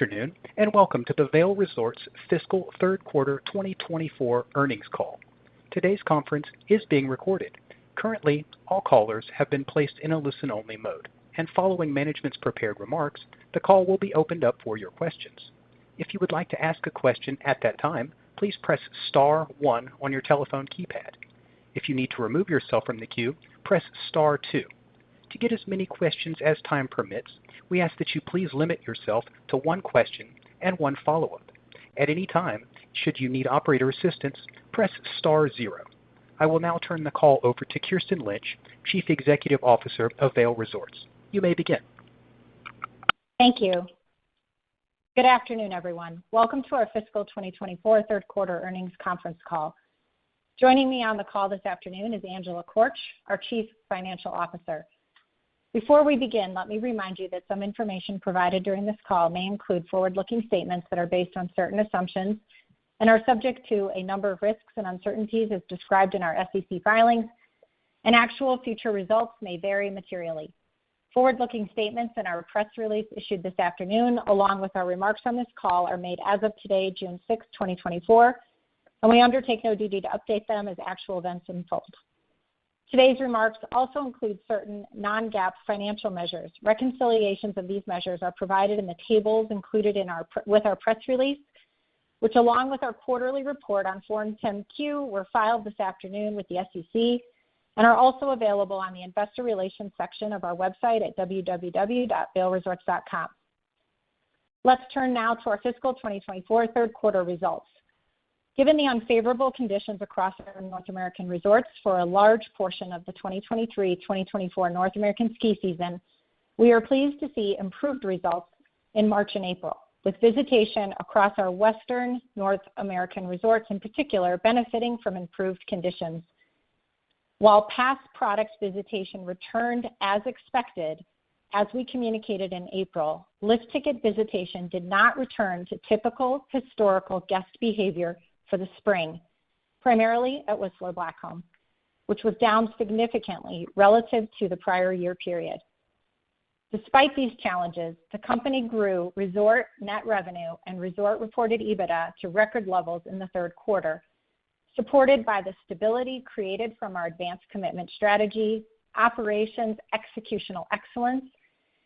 Afternoon, and welcome to the Vail Resorts Fiscal Third Quarter 2024 Earnings Call. Today's conference is being recorded. Currently, all callers have been placed in a listen-only mode, and following management's prepared remarks, the call will be opened up for your questions. If you would like to ask a question at that time, please press star 1 on your telephone keypad. If you need to remove yourself from the queue, press star 2. To get as many questions as time permits, we ask that you please limit yourself to one question and one follow-up. At any time, should you need operator assistance, press star 0. I will now turn the call over to Kirsten Lynch, Chief Executive Officer of Vail Resorts. You may begin. Thank you. Good afternoon, everyone. Welcome to our fiscal 2024 third quarter earnings conference call. Joining me on the call this afternoon is Angela Korch, our Chief Financial Officer. Before we begin, let me remind you that some information provided during this call may include forward-looking statements that are based on certain assumptions and are subject to a number of risks and uncertainties as described in our SEC filings, and actual future results may vary materially. Forward-looking statements in our press release issued this afternoon, along with our remarks on this call, are made as of today, June 6, 2024, and we undertake no duty to update them as actual events unfold. Today's remarks also include certain non-GAAP financial measures. Reconciliations of these measures are provided in the tables included with our press release, which, along with our quarterly report on Form 10-Q, were filed this afternoon with the SEC and are also available on the Investor Relations section of our website at www.vailresorts.com. Let's turn now to our fiscal 2024 third quarter results. Given the unfavorable conditions across our North American resorts for a large portion of the 2023-2024 North American ski season, we are pleased to see improved results in March and April, with visitation across our Western North American resorts in particular benefiting from improved conditions. While past product visitation returned as expected, as we communicated in April, lift ticket visitation did not return to typical historical guest behavior for the spring, primarily at Whistler Blackcomb, which was down significantly relative to the prior year period. Despite these challenges, the company grew resort net revenue and resort reported EBITDA to record levels in the third quarter, supported by the stability created from our advanced commitment strategy, operations executional excellence,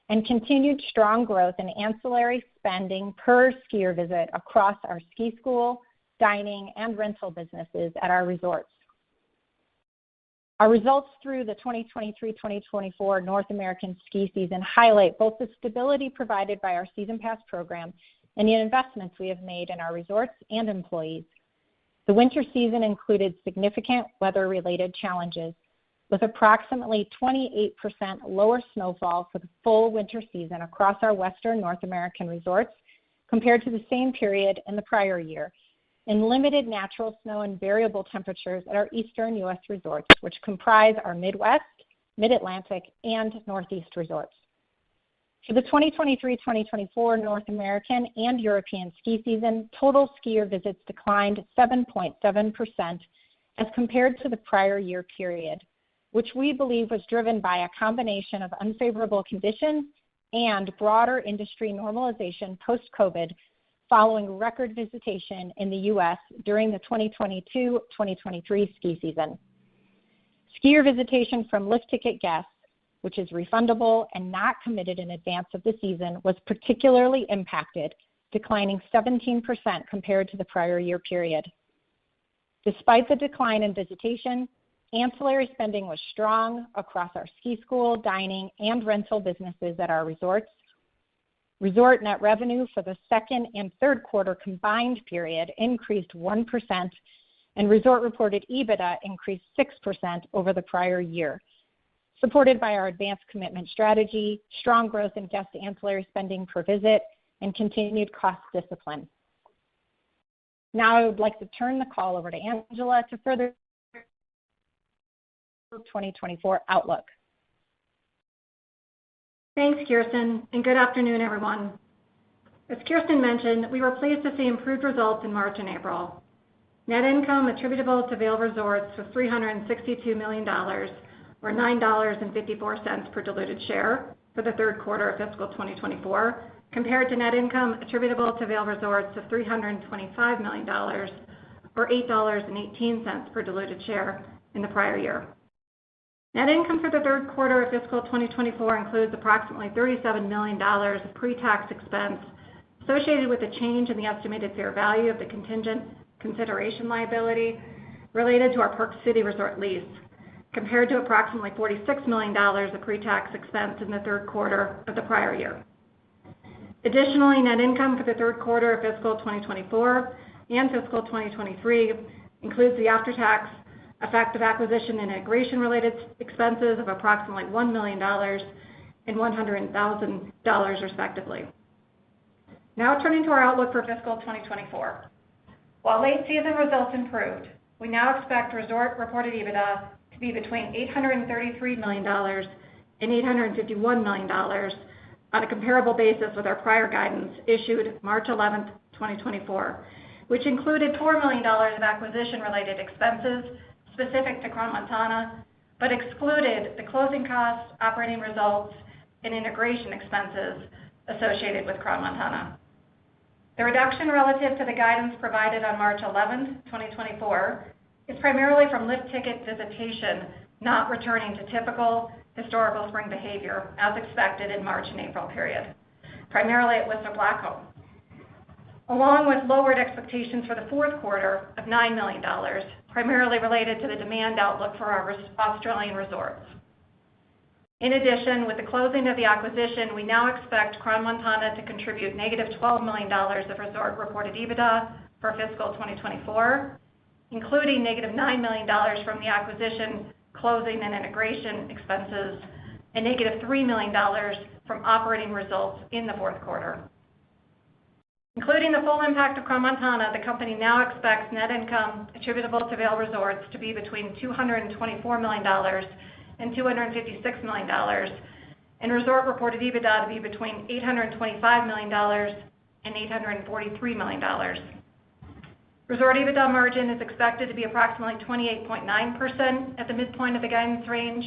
and continued strong growth in ancillary spending per skier visit across our ski school, dining, and rental businesses at our resorts. Our results through the 2023-2024 North American ski season highlight both the stability provided by our Season Pass program and the investments we have made in our resorts and employees. The winter season included significant weather-related challenges, with approximately 28% lower snowfall for the full winter season across our Western North American resorts compared to the same period in the prior year, and limited natural snow and variable temperatures at our Eastern U.S. resorts, which comprise our Midwest, Mid-Atlantic, and Northeast resorts. For the 2023-2024 North American and European ski season, total skier visits declined 7.7% as compared to the prior year period, which we believe was driven by a combination of unfavorable conditions and broader industry normalization post-COVID, following record visitation in the U.S. during the 2022-2023 ski season. Skier visitation from lift ticket guests, which is refundable and not committed in advance of the season, was particularly impacted, declining 17% compared to the prior year period. Despite the decline in visitation, ancillary spending was strong across our ski school, dining, and rental businesses at our resorts. Resort net revenue for the second and third quarter combined period increased 1%, and resort reported EBITDA increased 6% over the prior year, supported by our advanced commitment strategy, strong growth in guest ancillary spending per visit, and continued cost discipline. Now I would like to turn the call over to Angela to further 2024 outlook. Thanks, Kirsten, and good afternoon, everyone. As Kirsten mentioned, we were pleased to see improved results in March and April. Net income attributable to Vail Resorts was $362 million, or $9.54 per diluted share for the third quarter of fiscal 2024, compared to net income attributable to Vail Resorts of $325 million, or $8.18 per diluted share in the prior year. Net income for the third quarter of fiscal 2024 includes approximately $37 million of pre-tax expense associated with the change in the estimated fair value of the contingent consideration liability related to our Park City Resort lease, compared to approximately $46 million of pre-tax expense in the third quarter of the prior year. Additionally, net income for the third quarter of fiscal 2024 and fiscal 2023 includes the after-tax effect of acquisition and integration-related expenses of approximately $1 million and $100,000, respectively. Now turning to our outlook for fiscal 2024. While late season results improved, we now expect resort reported EBITDA to be between $833 million and $851 million on a comparable basis with our prior guidance issued March 11, 2024, which included $4 million of acquisition-related expenses specific to Crans-Montana, but excluded the closing costs, operating results, and integration expenses associated with Crans-Montana. The reduction relative to the guidance provided on March 11, 2024, is primarily from lift ticket visitation not returning to typical historical spring behavior as expected in March and April period, primarily at Whistler Blackcomb, along with lowered expectations for the fourth quarter of $9 million, primarily related to the demand outlook for our Australian resorts. In addition, with the closing of the acquisition, we now expect Crans-Montana to contribute negative $12 million of resort reported EBITDA for fiscal 2024, including negative $9 million from the acquisition, closing, and integration expenses, and negative $3 million from operating results in the fourth quarter. Including the full impact of Crans-Montana, the company now expects net income attributable to Vail Resorts to be between $224 million and $256 million, and resort reported EBITDA to be between $825 million and $843 million. Resort EBITDA margin is expected to be approximately 28.9% at the midpoint of the guidance range,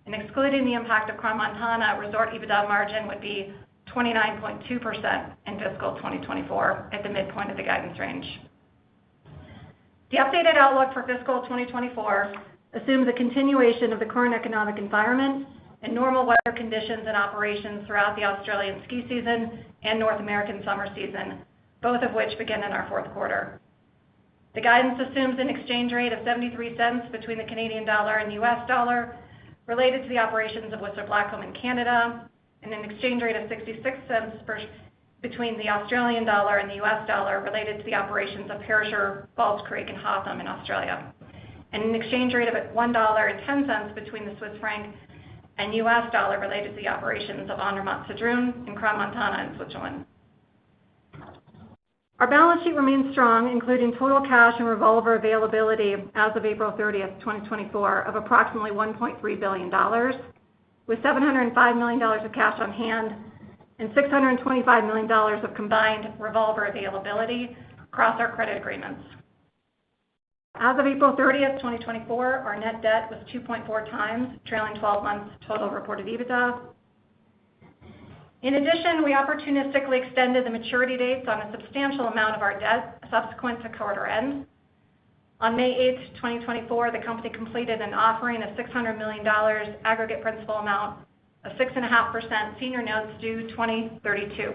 and excluding the impact of Crans-Montana, resort EBITDA margin would be 29.2% in fiscal 2024 at the midpoint of the guidance range. The updated outlook for fiscal 2024 assumes a continuation of the current economic environment and normal weather conditions and operations throughout the Australian ski season and North American summer season, both of which begin in our fourth quarter. The guidance assumes an exchange rate of 73 cents between the Canadian dollar and the US dollar related to the operations of Whistler Blackcomb in Canada, and an exchange rate of 66 cents between the Australian dollar and the US dollar related to the operations of Perisher, Falls Creek, and Hotham in Australia, and an exchange rate of $1.10 between the Swiss franc and US dollar related to the operations of Andermatt-Sedrun and Crans-Montana in Switzerland. Our balance sheet remains strong, including total cash and revolver availability as of April 30, 2024, of approximately $1.3 billion, with $705 million of cash on hand and $625 million of combined revolver availability across our credit agreements. As of April 30, 2024, our net debt was 2.4 times trailing 12 months total reported EBITDA. In addition, we opportunistically extended the maturity dates on a substantial amount of our debt subsequent to quarter end. On May 8, 2024, the company completed an offering of $600 million aggregate principal amount of 6.5% senior notes due 2032.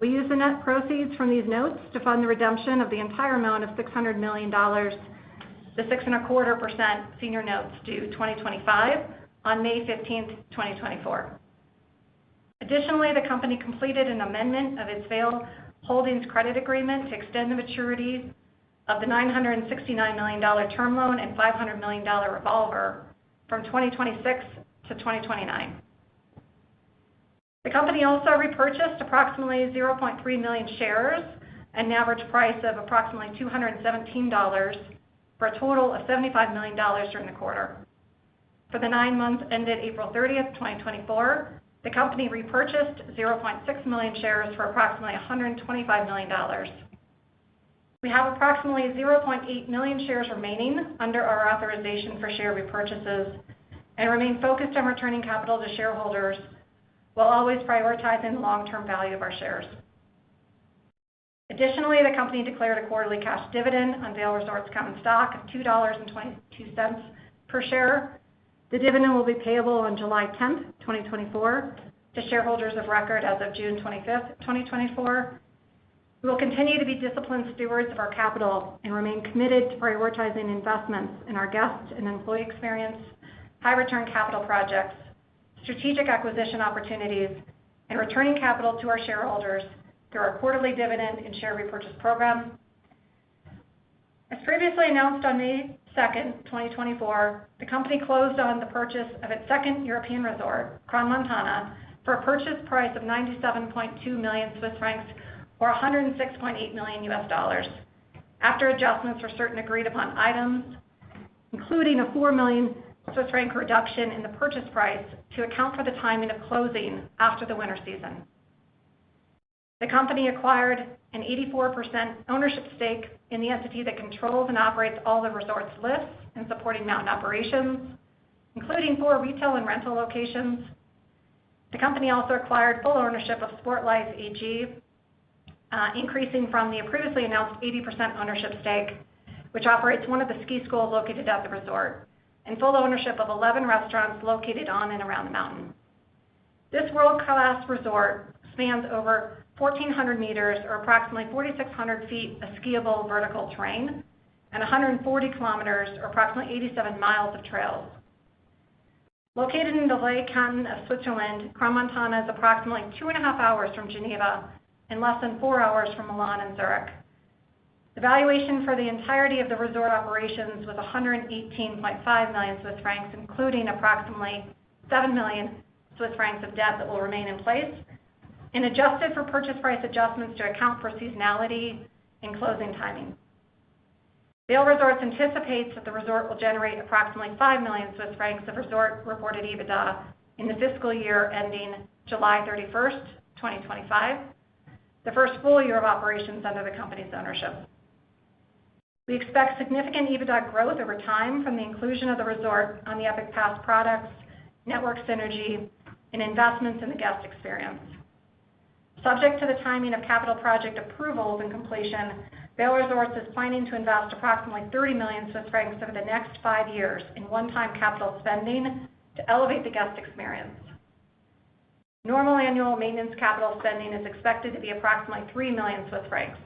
We used the net proceeds from these notes to fund the redemption of the entire amount of $600 million, the 6.25% senior notes due 2025, on May 15, 2024. Additionally, the company completed an amendment of its Vail Holdings credit agreement to extend the maturity of the $969 million term loan and $500 million revolver from 2026 to 2029. The company also repurchased approximately 0.3 million shares at an average price of approximately $217 for a total of $75 million during the quarter. For the 9 months ended April 30, 2024, the company repurchased 0.6 million shares for approximately $125 million. We have approximately 0.8 million shares remaining under our authorization for share repurchases and remain focused on returning capital to shareholders while always prioritizing the long-term value of our shares. Additionally, the company declared a quarterly cash dividend on Vail Resorts common stock of $2.22 per share. The dividend will be payable on July 10th, 2024, to shareholders of record as of June 25th, 2024. We will continue to be disciplined stewards of our capital and remain committed to prioritizing investments in our guest and employee experience, high-return capital projects, strategic acquisition opportunities, and returning capital to our shareholders through our quarterly dividend and share repurchase program. As previously announced on May 2nd, 2024, the company closed on the purchase of its second European resort, Crans-Montana, for a purchase price of 97.2 million Swiss francs, or $106.8 million, after adjustments for certain agreed-upon items, including a 4 million Swiss franc reduction in the purchase price to account for the timing of closing after the winter season. The company acquired an 84% ownership stake in the entity that controls and operates all the resort's lifts and supporting mountain operations, including 4 retail and rental locations. The company also acquired full ownership of Sportlife AG, increasing from the previously announced 80% ownership stake, which operates one of the ski schools located at the resort, and full ownership of 11 restaurants located on and around the mountain. This world-class resort spans over 1,400 meters, or approximately 4,600 feet of skiable vertical terrain, and 140 kilometers, or approximately 87 miles of trails. Located in the Valais canton of Switzerland, Crans-Montana is approximately 2.5 hours from Geneva and less than 4 hours from Milan and Zurich. The valuation for the entirety of the resort operations was 118.5 million Swiss francs, including approximately 7 million Swiss francs of debt that will remain in place, and adjusted for purchase price adjustments to account for seasonality and closing timing. Vail Resorts anticipates that the resort will generate approximately 5 million Swiss francs of resort reported EBITDA in the fiscal year ending July 31st, 2025, the first full year of operations under the company's ownership. We expect significant EBITDA growth over time from the inclusion of the resort on the Epic Pass products, network synergy, and investments in the guest experience. Subject to the timing of capital project approvals and completion, Vail Resorts is planning to invest approximately 30 million Swiss francs over the next 5 years in one-time capital spending to elevate the guest experience. Normal annual maintenance capital spending is expected to be approximately 3 million Swiss francs.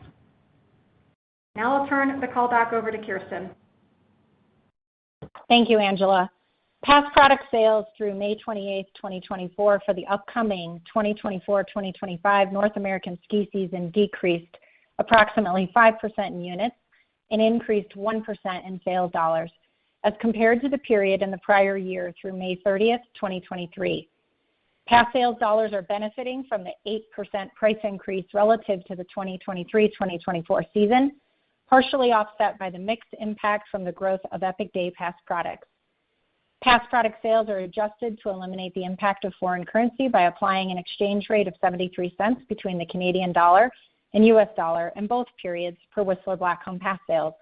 Now I'll turn the call back over to Kirsten. Thank you, Angela. Pass product sales through May 28, 2024 for the upcoming 2024-2025 North American ski season decreased approximately 5% in units and increased 1% in sales dollars as compared to the period in the prior year through May 30th, 2023. Pass sales dollars are benefiting from the 8% price increase relative to the 2023-2024 season, partially offset by the mixed impact from the growth of Epic Day Pass products. Pass product sales are adjusted to eliminate the impact of foreign currency by applying an exchange rate of 73 cents between the Canadian dollar and U.S. dollar in both periods for Whistler Blackcomb Pass sales.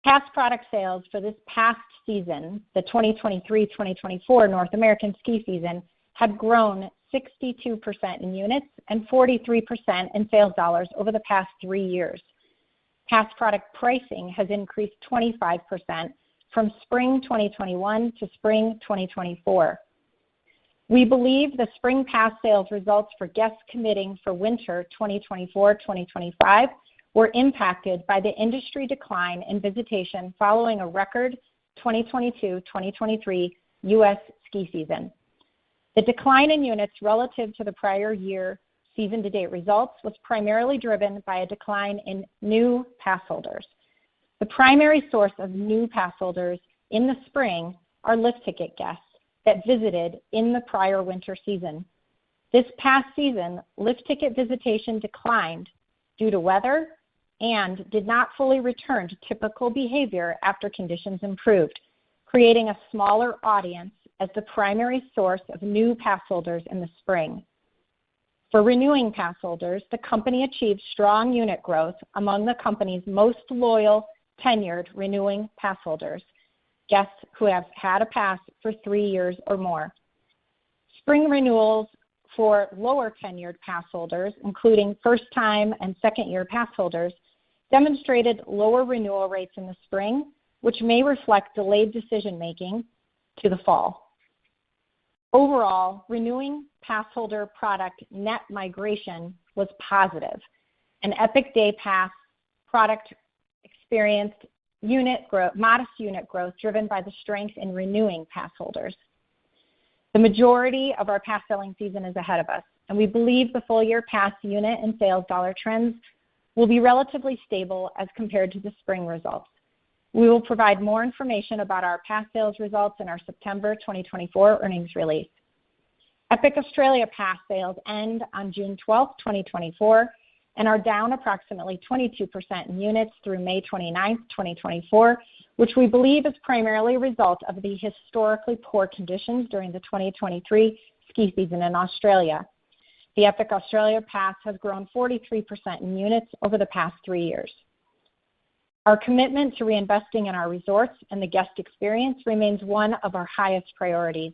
Pass product sales for this past season, the 2023-2024 North American ski season, had grown 62% in units and 43% in sales dollars over the past 3 years. Pass product pricing has increased 25% from spring 2021 to spring 2024. We believe the spring pass sales results for guests committing for winter 2024-2025 were impacted by the industry decline in visitation following a record 2022-2023 U.S. ski season. The decline in units relative to the prior year season-to-date results was primarily driven by a decline in new pass holders. The primary source of new pass holders in the spring are lift ticket guests that visited in the prior winter season. This past season, lift ticket visitation declined due to weather and did not fully return to typical behavior after conditions improved, creating a smaller audience as the primary source of new pass holders in the spring. For renewing pass holders, the company achieved strong unit growth among the company's most loyal tenured renewing pass holders, guests who have had a pass for 3 years or more. Spring renewals for lower tenured pass holders, including first-time and second-year pass holders, demonstrated lower renewal rates in the spring, which may reflect delayed decision-making to the fall. Overall, renewing pass holder product net migration was positive, and Epic Day Pass product experienced modest unit growth driven by the strength in renewing pass holders. The majority of our pass selling season is ahead of us, and we believe the full-year pass unit and sales dollar trends will be relatively stable as compared to the spring results. We will provide more information about our pass sales results in our September 2024 earnings release. Epic Australia Pass sales end on June 12, 2024, and are down approximately 22% in units through May 29, 2024, which we believe is primarily a result of the historically poor conditions during the 2023 ski season in Australia. The Epic Australia Pass has grown 43% in units over the past 3 years. Our commitment to reinvesting in our resorts and the guest experience remains one of our highest priorities.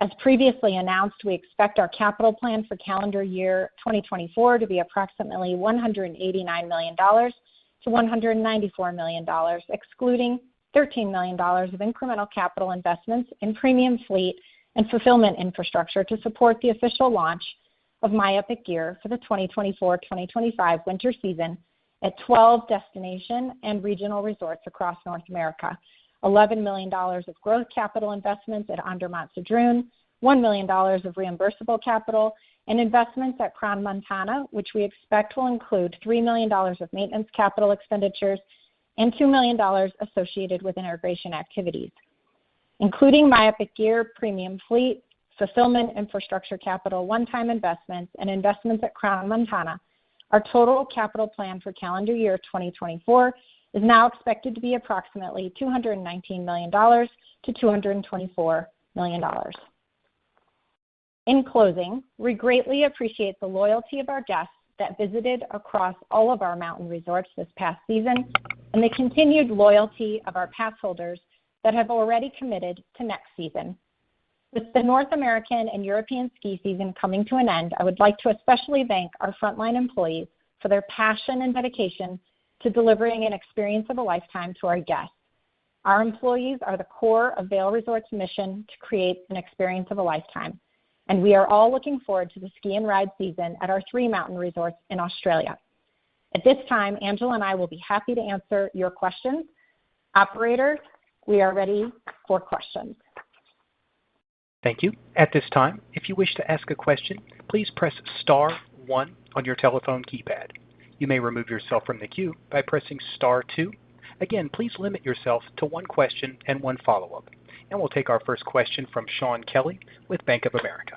As previously announced, we expect our capital plan for calendar year 2024 to be approximately $189 million to $194 million, excluding $13 million of incremental capital investments in premium fleet and fulfillment infrastructure to support the official launch of My Epic Gear for the 2024-2025 winter season at 12 destination and regional resorts across North America, $11 million of growth capital investments at Andermatt-Sedrun, $1 million of reimbursable capital, and investments at Crans-Montana, which we expect will include $3 million of maintenance capital expenditures and $2 million associated with integration activities. Including My Epic Gear, premium fleet, fulfillment infrastructure capital, one-time investments, and investments at Crans-Montana, our total capital plan for calendar year 2024 is now expected to be approximately $219 million to $224 million. In closing, we greatly appreciate the loyalty of our guests that visited across all of our mountain resorts this past season and the continued loyalty of our pass holders that have already committed to next season. With the North American and European ski season coming to an end, I would like to especially thank our frontline employees for their passion and dedication to delivering an experience of a lifetime to our guests. Our employees are the core of Vail Resorts' mission to create an experience of a lifetime, and we are all looking forward to the ski and ride season at our 3 mountain resorts in Australia. At this time, Angela and I will be happy to answer your questions. Operator, we are ready for questions. Thank you. At this time, if you wish to ask a question, please press star 1 on your telephone keypad. You may remove yourself from the queue by pressing star 2. Again, please limit yourself to 1 question and 1 follow-up. And we'll take our first question from Shaun Kelley with Bank of America.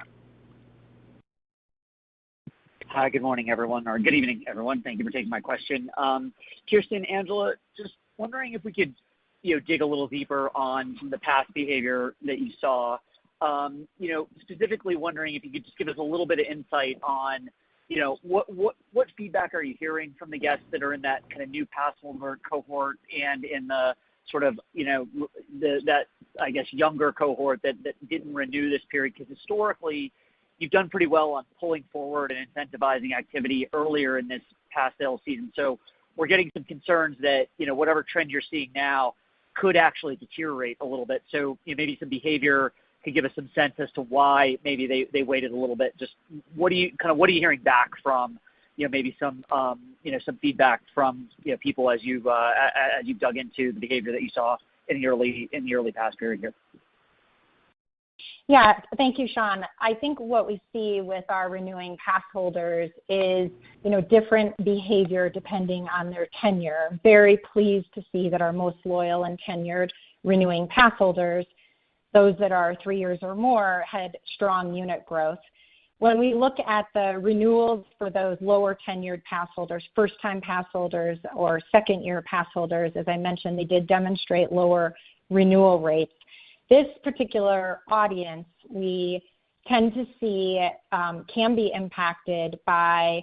Hi, good morning, everyone, or good evening, everyone. Thank you for taking my question. Kirsten, Angela, just wondering if we could, dig a little deeper on some of the past behavior that you saw. Specifically wondering if you could just give us a little bit of insight on, what feedback are you hearing from the guests that are in that kind of new pass holder cohort and in the sort of, that I guess younger cohort that didn't renew this period? Because historically, you've done pretty well on pulling forward and incentivizing activity earlier in this pass sales season. So we're getting some concerns that, whatever trend you're seeing now could actually deteriorate a little bit. So maybe some behavior could give us some sense as to why maybe they waited a little bit. Just what are you hearing back from, maybe some feedback from people as you dug into the behavior that you saw in the early past period here? Yeah, thank you, Shaun. I think what we see with our renewing pass holders is, different behavior depending on their tenure. Very pleased to see that our most loyal and tenured renewing pass holders, those that are 3 years or more, had strong unit growth. When we look at the renewals for those lower tenured pass holders, first-time pass holders or second-year pass holders, as I mentioned, they did demonstrate lower renewal rates. This particular audience, we tend to see can be impacted by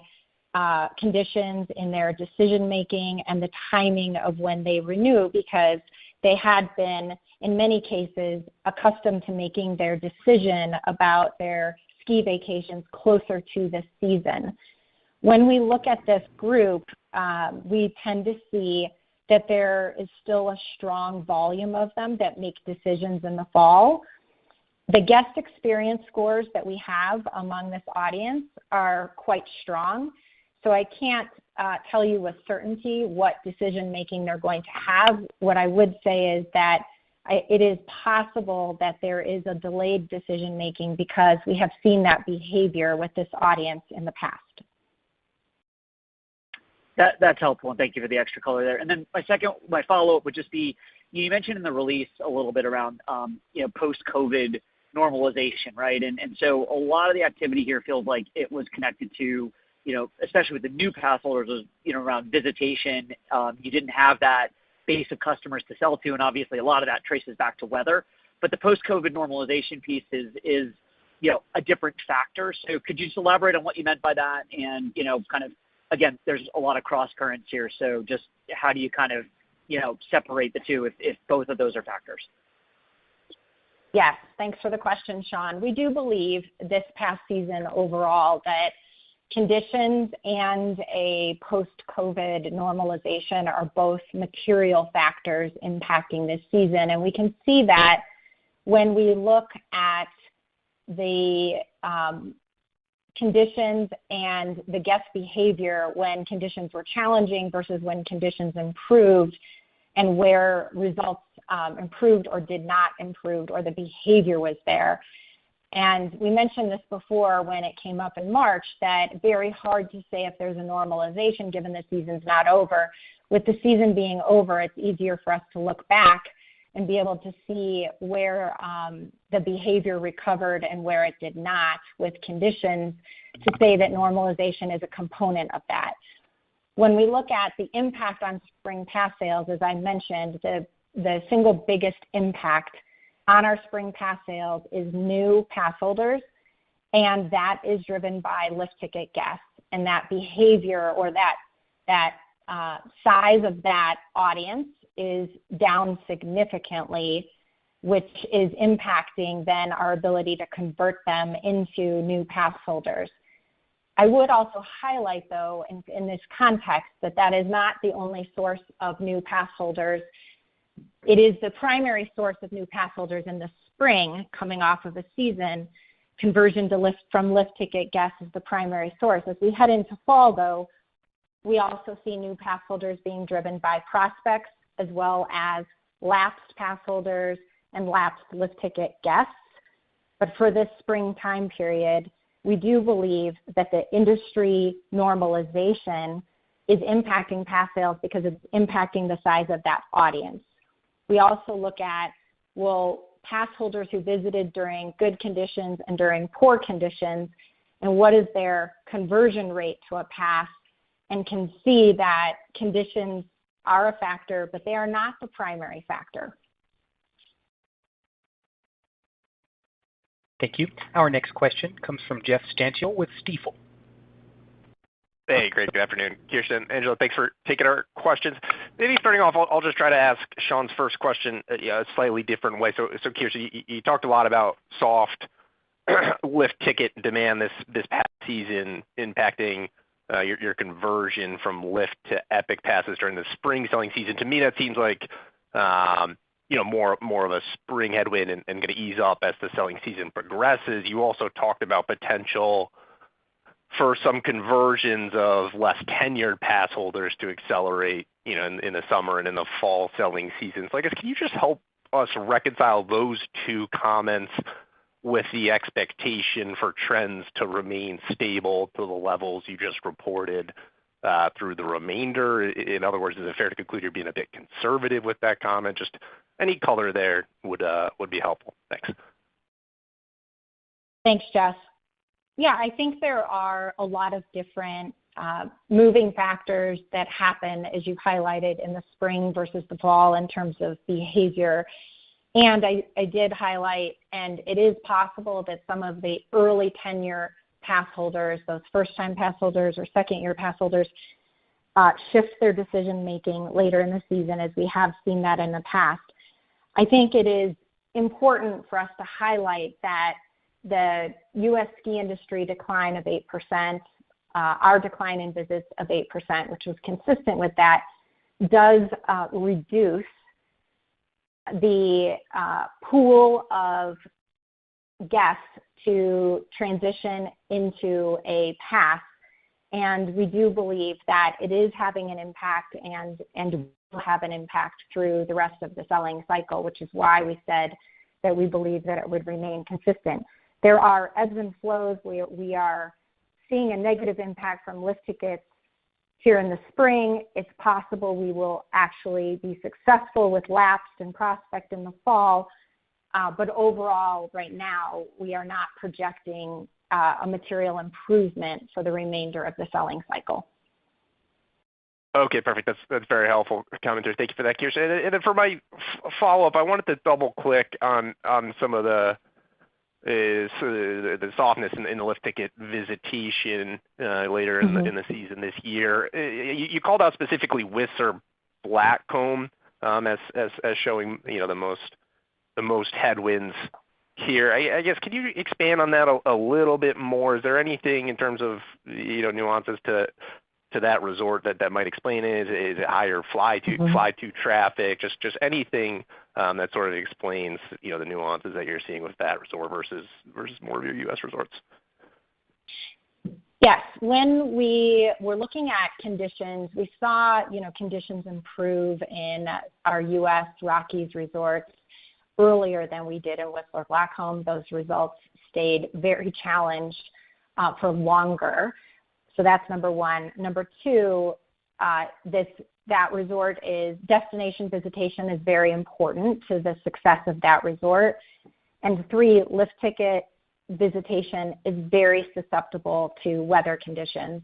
conditions in their decision-making and the timing of when they renew, because they had been in many cases, accustomed to making their decision about their ski vacations closer to the season. When we look at this group, we tend to see that there is still a strong volume of them that make decisions in the fall. The guest experience scores that we have among this audience are quite strong, so I can't tell you with certainty what decision-making they're going to have. What I would say is that it is possible that there is a delayed decision-making because we have seen that behavior with this audience in the past. That's helpful, and thank you for the extra color there. And then my follow-up would just be, you mentioned in the release a little bit around, post-COVID normalization, right? And so a lot of the activity here feels like it was connected to, especially with the new pass holders, was, around visitation. You didn't have that base of customers to sell to, and obviously a lot of that traces back to weather. But the post-COVID normalization piece is a different factor. So could you just elaborate on what you meant by that? And, kind of, again, there's a lot of cross currents here. So just how do you kind of, separate the two if both of those are factors? Yes, thanks for the question, Sean. We do believe this past season overall that conditions and a post-COVID normalization are both material factors impacting this season. And we can see that when we look at the conditions and the guest behavior when conditions were challenging versus when conditions improved, and where results improved or did not improve, or the behavior was there. And we mentioned this before when it came up in March, that very hard to say if there's a normalization given the season's not over. With the season being over, it's easier for us to look back and be able to see where the behavior recovered and where it did not with conditions, to say that normalization is a component of that. When we look at the impact on spring pass sales, as I mentioned, the single biggest impact on our spring pass sales is new pass holders, and that is driven by lift ticket guests. And that behavior, or that size of that audience, is down significantly, which is impacting then our ability to convert them into new pass holders. I would also highlight, though, in this context, that is not the only source of new pass holders. It is the primary source of new pass holders in the spring, coming off of the season. Conversion from lift ticket guests is the primary source. As we head into fall, though, we also see new pass holders being driven by prospects, as well as lapsed pass holders and lapsed lift ticket guests. But for this spring time period, we do believe that the industry normalization is impacting pass sales because it's impacting the size of that audience. We also look at, pass holders who visited during good conditions and during poor conditions, and what is their conversion rate to a pass, and can see that conditions are a factor, but they are not the primary factor. Thank you. Our next question comes from Jeff Stantial with Stifel. Hey, great. Good afternoon, Kirsten, Angela. Thanks for taking our questions. Maybe starting off, I'll just try to ask Sean's first question a slightly different way. So Kirsten, you talked a lot about soft lift ticket demand this past season impacting your conversion from lift to Epic passes during the spring selling season. To me, that seems like more of a spring headwind and going to ease up as the selling season progresses. You also talked about potential for some conversions of less tenured pass holders to accelerate, in the summer and in the fall selling season. So I guess, can you just help us reconcile those two comments with the expectation for trends to remain stable to the levels you just reported through the remainder? In other words, is it fair to conclude you're being a bit conservative with that comment? Just any color there would be helpful. Thanks. Thanks, Jeff. Yeah, I think there are a lot of different moving factors that happen, as you've highlighted, in the spring versus the fall in terms of behavior. And I did highlight, and it is possible that some of the early tenure pass holders, those first-time pass holders or second-year pass holders, shift their decision-making later in the season, as we have seen that in the past. I think it is important for us to highlight that the U.S. ski industry decline of 8%, our decline in visits of 8%, which was consistent with that, does reduce the pool of guests to transition into a pass. And we do believe that it is having an impact and will have an impact through the rest of the selling cycle, which is why we said that we believe that it would remain consistent. There are ebbs and flows. We are seeing a negative impact from lift tickets here in the spring. It's possible we will actually be successful with lapsed and prospect in the fall. But overall, right now, we are not projecting a material improvement for the remainder of the selling cycle. Okay, perfect. That's very helpful commentary. Thank you for that, Kirsten. And then for my follow-up, I wanted to double-click on some of the softness in the lift ticket visitation later in the season this year. You called out specifically Whistler Blackcomb as showing the most headwinds here. I guess, could you expand on that a little bit more? Is there anything in terms of nuances to that resort that might explain it? Is it higher fly to traffic? Just anything that sort of explains the nuances that you're seeing with that resort versus more of your U.S. resorts. Yes, when we were looking at conditions, we saw conditions improve in our U.S. Rockies resorts earlier than we did in Whistler Blackcomb. Those results stayed very challenged for longer. So that's number one. Number two, that resort destination visitation is very important to the success of that resort. And three, lift ticket visitation is very susceptible to weather conditions.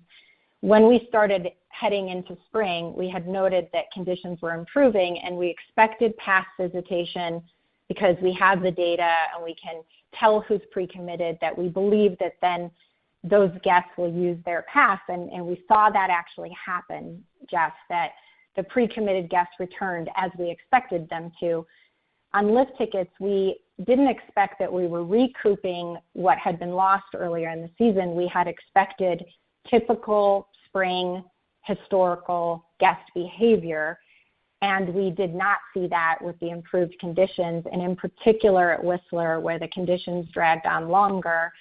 When we started heading into spring, we had noted that conditions were improving, and we expected pass visitation because we have the data and we can tell who's pre-committed, that we believe that then those guests will use their pass. And we saw that actually happen, Jeff, that the pre-committed guests returned as we expected them to. On lift tickets, we didn't expect that we were recouping what had been lost earlier in the season. We had expected typical spring historical guest behavior, and we did not see that with the improved conditions, and in particular at Whistler, where the conditions dragged on longer,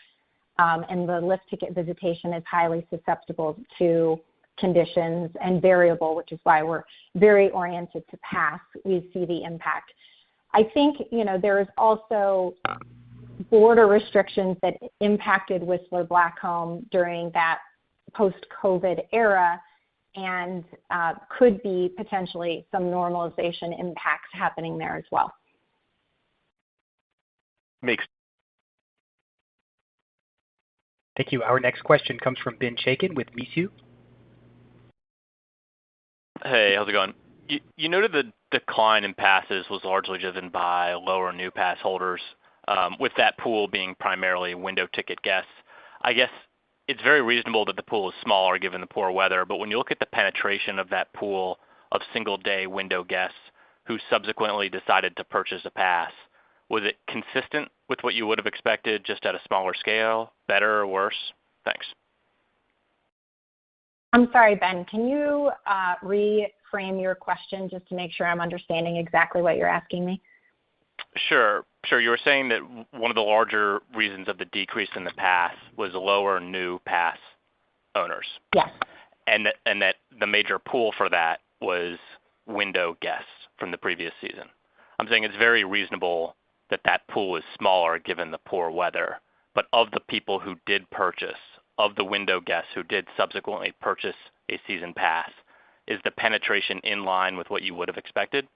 and the lift ticket visitation is highly susceptible to conditions and variable, which is why we're very oriented to pass. We see the impact. I think, there is also border restrictions that impacted Whistler Blackcomb during that post-COVID era, and could be potentially some normalization impacts happening there as well. Thank you. Our next question comes from Ben Chaiken with Mizuho. Hey, how's it going? You noted the decline in passes was largely driven by lower new pass holders, with that pool being primarily window ticket guests. I guess it's very reasonable that the pool is smaller given the poor weather, but when you look at the penetration of that pool of single-day window guests who subsequently decided to purchase a pass, was it consistent with what you would have expected, just at a smaller scale, better or worse? Thanks. I'm sorry, Ben. Can you reframe your question just to make sure I'm understanding exactly what you're asking me? Sure. You were saying that one of the larger reasons of the decrease in the pass was lower new pass owners. Yes. And that the major pool for that was window guests from the previous season. I'm saying it's very reasonable that pool is smaller given the poor weather. But of the people who did purchase, of the window guests who did subsequently purchase a season pass, is the penetration in line with what you would have expected,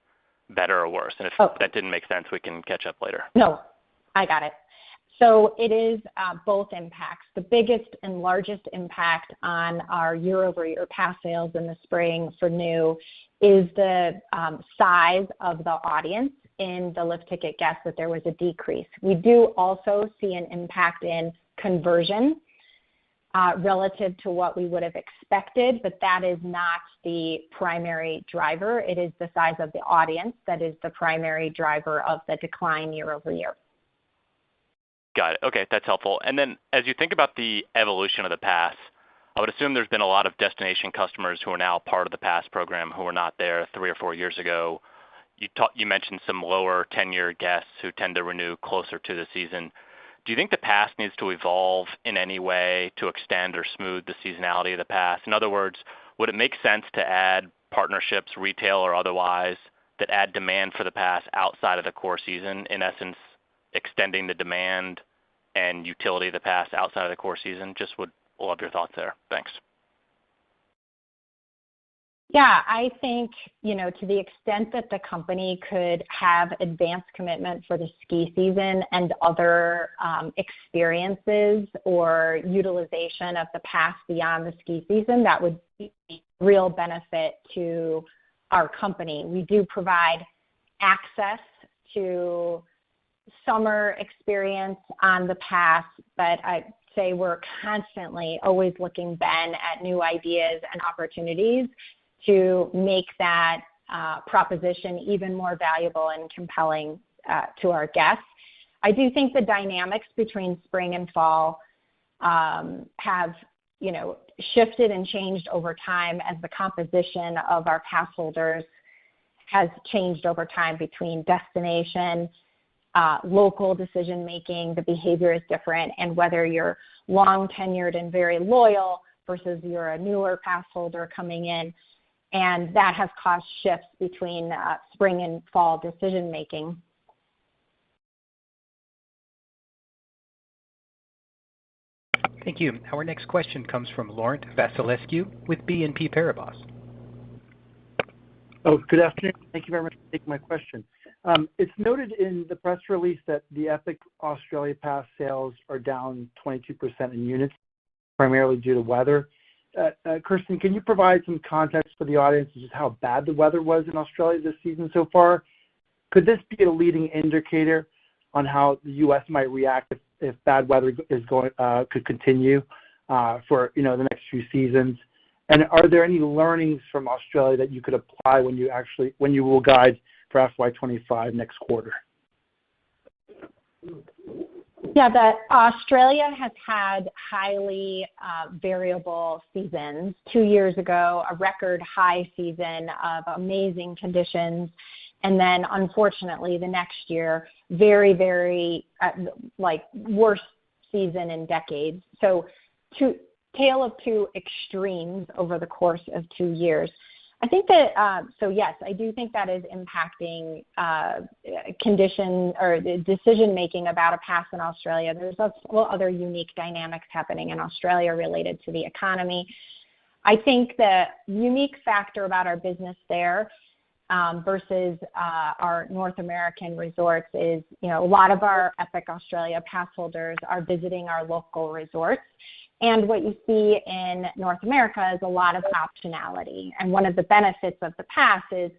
better or worse? And if that didn't make sense, we can catch up later. No, I got it. So it is both impacts. The biggest and largest impact on our year-over-year pass sales in the spring for new is the size of the audience in the lift ticket guests, that there was a decrease. We do also see an impact in conversion. relative to what we would have expected, but that is not the primary driver. It is the size of the audience that is the primary driver of the decline year over year. Got it. Okay, that's helpful. And then as you think about the evolution of the pass, I would assume there's been a lot of destination customers who are now part of the pass program who were not there 3 or 4 years ago. You mentioned some lower tenure guests who tend to renew closer to the season. Do you think the pass needs to evolve in any way to extend or smooth the seasonality of the pass? In other words, would it make sense to add partnerships, retail or otherwise, that add demand for the pass outside of the core season, in essence, extending the demand and utility of the pass outside of the core season? Just would love your thoughts there. Thanks. Yeah, I think, to the extent that the company could have advanced commitment for the ski season and other experiences or utilization of the pass beyond the ski season, that would be a real benefit to our company. We do provide access to summer experience on the pass, but I'd say we're constantly always looking, Ben, at new ideas and opportunities to make that proposition even more valuable and compelling to our guests. I do think the dynamics between spring and fall have, shifted and changed over time as the composition of our pass holders has changed over time between destination, local decision making. The behavior is different, and whether you're long tenured and very loyal versus you're a newer pass holder coming in. And that has caused shifts between spring and fall decision making. Thank you. Our next question comes from Laurent Vasilescu with BNP Paribas. Oh, good afternoon. Thank you very much for taking my question. It's noted in the press release that the Epic Australia Pass sales are down 22% in units, primarily due to weather. Kirsten, can you provide some context for the audience as to how bad the weather was in Australia this season so far? Could this be a leading indicator on how the U.S. might react if bad weather could continue for the next few seasons? And are there any learnings from Australia that you could apply when you will guide for FY25 next quarter? Yeah, Australia has had highly variable seasons. 2 years ago, a record high season of amazing conditions. And then, unfortunately, the next year, very, very, worst season in decades. So, tale of two extremes over the course of 2 years. I think that, yes, I do think that is impacting condition or the decision-making about a pass in Australia. There's other unique dynamics happening in Australia related to the economy. I think the unique factor about our business there versus our North American resorts is, a lot of our Epic Australia pass holders are visiting our local resorts. And what you see in North America is a lot of optionality. And one of the benefits of the pass is,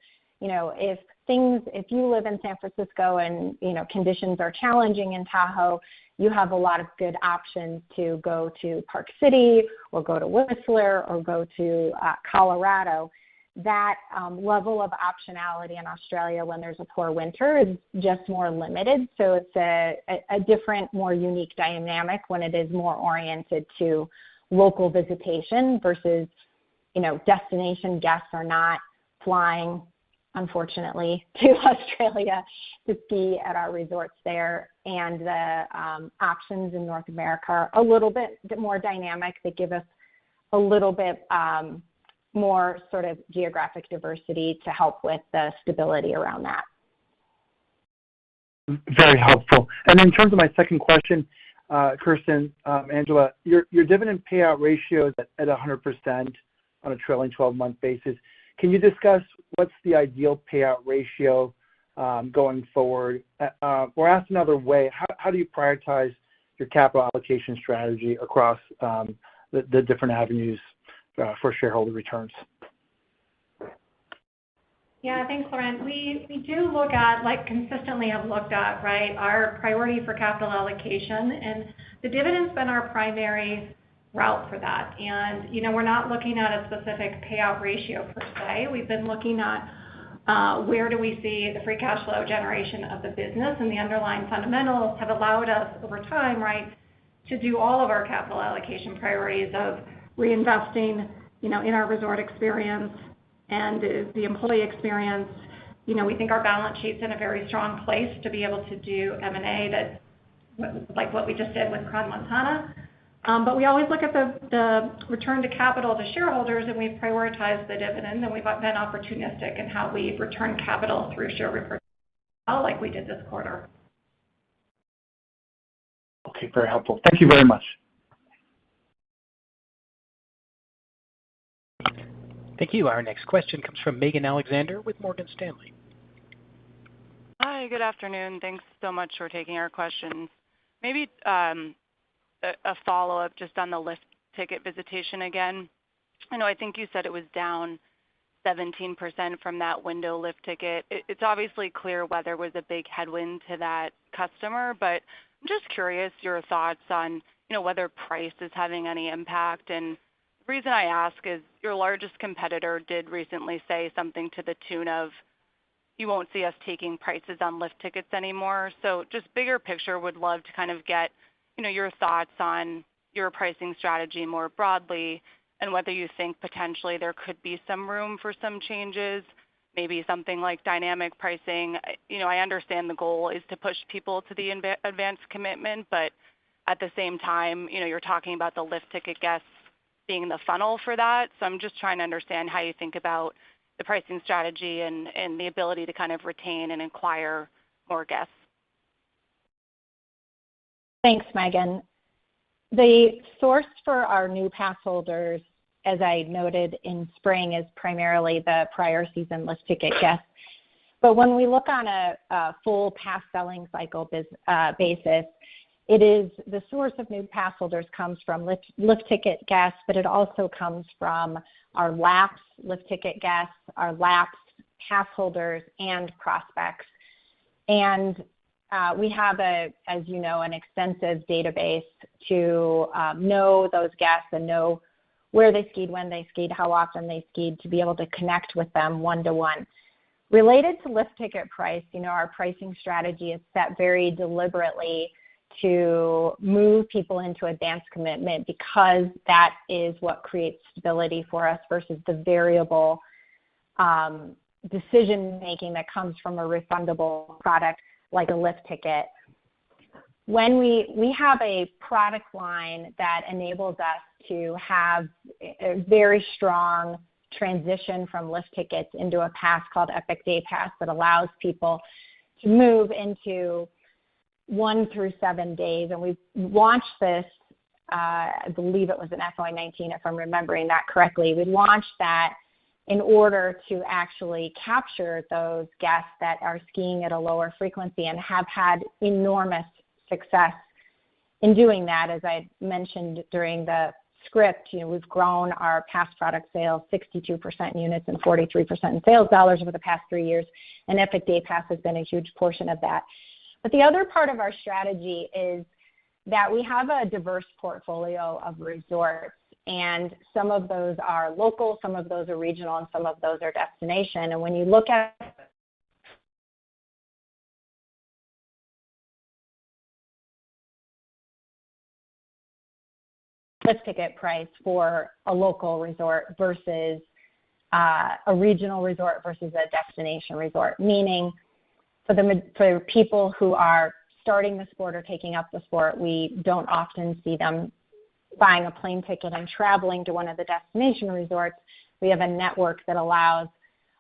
if you live in San Francisco and, conditions are challenging in Tahoe, you have a lot of good options to go to Park City or go to Whistler or go to Colorado. That level of optionality in Australia when there's a poor winter is just more limited. So it's a different, more unique dynamic when it is more oriented to local visitation versus, destination guests are not flying, unfortunately, to Australia to ski at our resorts there. And the options in North America are a little bit more dynamic. They give us a little bit more sort of geographic diversity to help with the stability around that. Very helpful. And in terms of my second question, Kirsten, Angela, your dividend payout ratio is at 100% on a trailing 12-month basis. Can you discuss what's the ideal payout ratio going forward? Or asked another way, how do you prioritize your capital allocation strategy across the different avenues for shareholder returns? Yeah, thanks, Laurent. We do look at, consistently have looked at, right, our priority for capital allocation. And the dividend's been our primary route for that. And, we're not looking at a specific payout ratio per se. We've been looking at where do we see the free cash flow generation of the business, and the underlying fundamentals have allowed us over time, right, to do all of our capital allocation priorities of reinvesting, in our resort experience and the employee experience. We think our balance sheet's in a very strong place to be able to do M&A that, like what we just did with Crans-Montana. But we always look at the return to capital to shareholders, and we've prioritized the dividend, and we've been opportunistic in how we return capital through share repurchase, like we did this quarter. Okay, very helpful. Thank you very much. Thank you. Our next question comes from Megan Alexander with Morgan Stanley. Hi, good afternoon. Thanks so much for taking our questions. Maybe a follow-up just on the lift ticket visitation again. I think you said it was down 17% from that window lift ticket. It's obviously clear weather was a big headwind to that customer, but I'm just curious your thoughts on, whether price is having any impact. And the reason I ask is your largest competitor did recently say something to the tune of, you won't see us taking prices on lift tickets anymore. So just bigger picture, would love to kind of get, your thoughts on your pricing strategy more broadly, and whether you think potentially there could be some room for some changes, maybe something like dynamic pricing. I understand the goal is to push people to the advanced commitment, but at the same time, you're talking about the lift ticket guests being the funnel for that. So I'm just trying to understand how you think about the pricing strategy and the ability to kind of retain and acquire more guests. Thanks, Megan. The source for our new pass holders, as I noted in spring, is primarily the prior season lift ticket guests. But when we look on a full pass selling cycle basis, it is the source of new pass holders comes from lift ticket guests, but it also comes from our lapsed lift ticket guests, our lapsed pass holders, and prospects. And we have, as you know, an extensive database to know those guests and know where they skied, when they skied, how often they skied, to be able to connect with them one-to-one. Related to lift ticket price, our pricing strategy is set very deliberately to move people into advanced commitment, because that is what creates stability for us versus the variable decision-making that comes from a refundable product like a lift ticket. When we have a product line that enables us to have a very strong transition from lift tickets into a pass called Epic Day Pass that allows people to move into 1 through 7 days. And we launched this, I believe it was in FY19, if I'm remembering that correctly. We launched that in order to actually capture those guests that are skiing at a lower frequency and have had enormous success in doing that. As I mentioned during the script, we've grown our pass product sales 62% in units and 43% in sales dollars over the past 3 years, and Epic Day Pass has been a huge portion of that. But the other part of our strategy is that we have a diverse portfolio of resorts, and some of those are local, some of those are regional, and some of those are destination. And when you look at lift ticket price for a local resort versus a regional resort versus a destination resort, meaning for people who are starting the sport or taking up the sport, we don't often see them buying a plane ticket and traveling to one of the destination resorts. We have a network that allows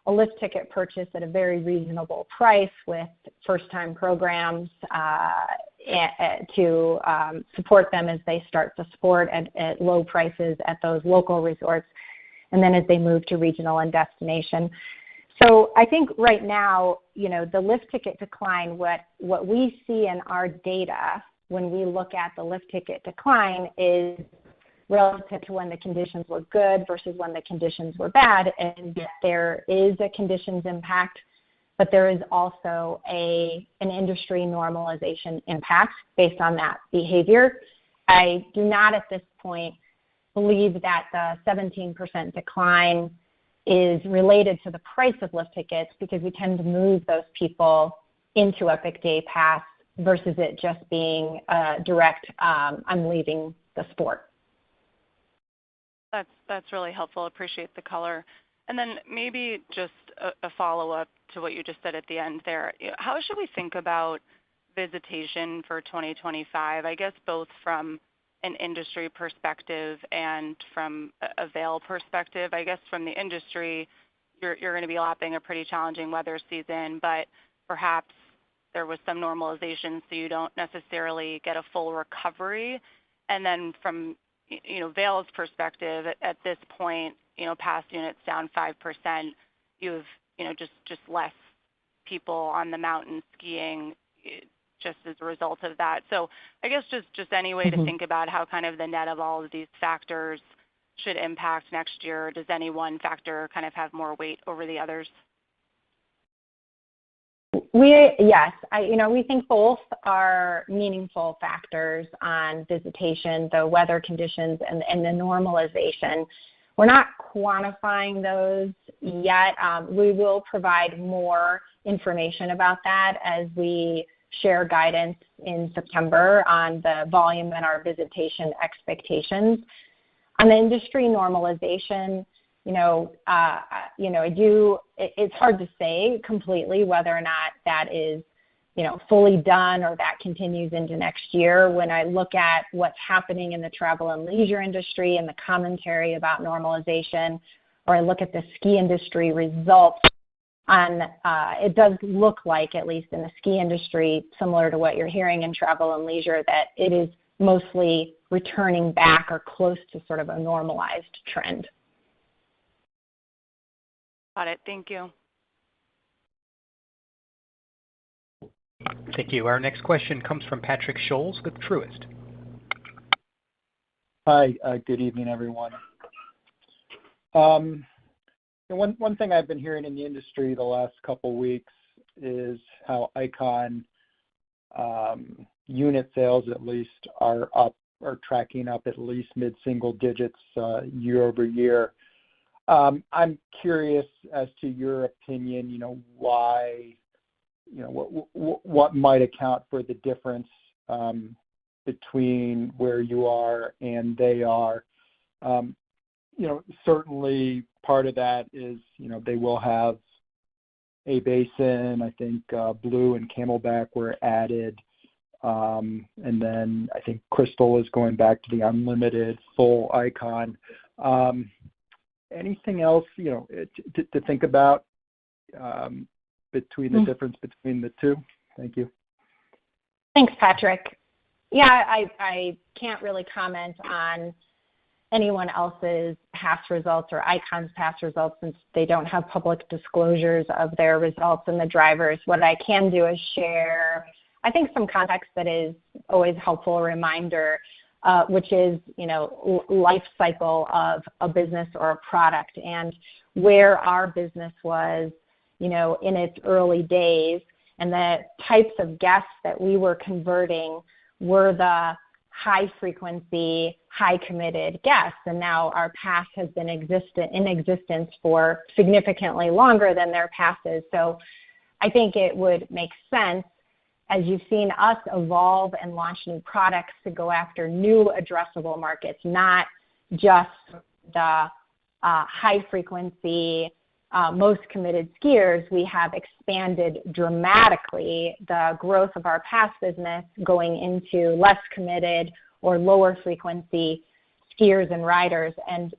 a lift ticket purchase at a very reasonable price with first-time programs to support them as they start the sport at low prices at those local resorts, and then as they move to regional and destination. So I think right now, the lift ticket decline, what we see in our data when we look at the lift ticket decline is relative to when the conditions were good versus when the conditions were bad. And there is a conditions impact, but there is also an industry normalization impact based on that behavior. I do not at this point believe that the 17% decline is related to the price of lift tickets because we tend to move those people into Epic Day Pass versus it just being direct, I'm leaving the sport. That's really helpful. Appreciate the color. And then maybe just a follow-up to what you just said at the end there. How should we think about visitation for 2025? I guess both from an industry perspective and from a Vail perspective. I guess from the industry, you're going to be lapping a pretty challenging weather season, but perhaps there was some normalization so you don't necessarily get a full recovery. And then from Vail's perspective, at this point, pass units down 5%, you have just less people on the mountain skiing just as a result of that. So I guess just any way to think about how kind of the net of all of these factors should impact next year. Does any one factor kind of have more weight over the others? Yes, we think both are meaningful factors on visitation, the weather conditions and the normalization. We're not quantifying those yet. We will provide more information about that as we share guidance in September on the volume and our visitation expectations. On the industry normalization, it's hard to say completely whether or not that is, fully done or that continues into next year. When I look at what's happening in the travel and leisure industry and the commentary about normalization, or I look at the ski industry results, it does look like, at least in the ski industry, similar to what you're hearing in travel and leisure, that it is mostly returning back or close to sort of a normalized trend. Got it. Thank you. Thank you. Our next question comes from Patrick Scholes with Truist. Hi. Good evening, everyone. One thing I've been hearing in the industry the last couple weeks is how Icon unit sales at least are tracking up at least mid-single digits year over year. I'm curious as to your opinion, why, what might account for the difference between where you are and they are. Certainly part of that is, they will have a basin. I think Blue and Camelback were added. And then I think Crystal is going back to the unlimited full Icon. Anything else, to think about between the difference between the two? Thank you. Thanks, Patrick. Yeah, I can't really comment on anyone else's past results or Icon's past results since they don't have public disclosures of their results and the drivers. What I can do is share, I think, some context that is always helpful reminder, which is, life cycle of a business or a product and where our business was, in its early days, and the types of guests that we were converting were the high frequency, high committed guests. And now our pass has been in existence for significantly longer than their passes. So I think it would make sense, as you've seen us evolve and launch new products, to go after new addressable markets, not just the high frequency, most committed skiers. We have expanded dramatically the growth of our pass business going into less committed or lower frequency skiers and riders. And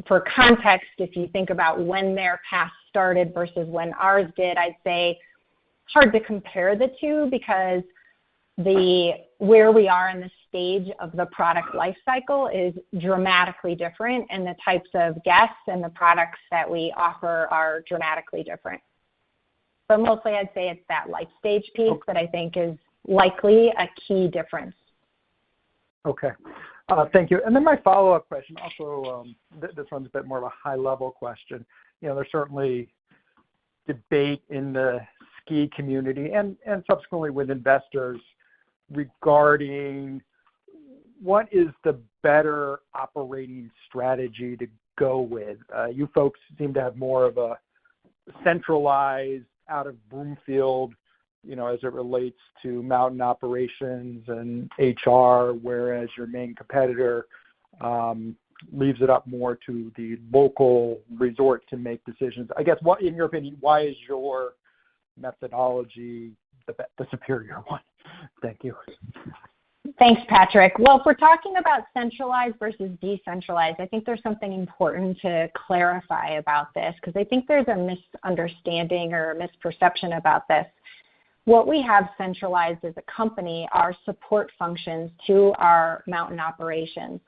for context, if you think about when their pass started versus when ours did, I'd say hard to compare the two because where we are in the stage of the product life cycle is dramatically different, and the types of guests and the products that we offer are dramatically different. But mostly I'd say it's that life stage piece that I think is likely a key difference. Okay. Thank you. And then my follow-up question, also, this one's a bit more of a high-level question. There's certainly debate in the ski community and subsequently with investors regarding what is the better operating strategy to go with? You folks seem to have more of a centralized out of Broomfield, as it relates to mountain operations and HR, whereas your main competitor leaves it up more to the local resort to make decisions. I guess, in your opinion, why is your methodology the superior one? Thank you. Thanks, Patrick. Well, if we're talking about centralized versus decentralized, I think there's something important to clarify about this because I think there's a misunderstanding or a misperception about this. What we have centralized as a company are support functions to our mountain operations.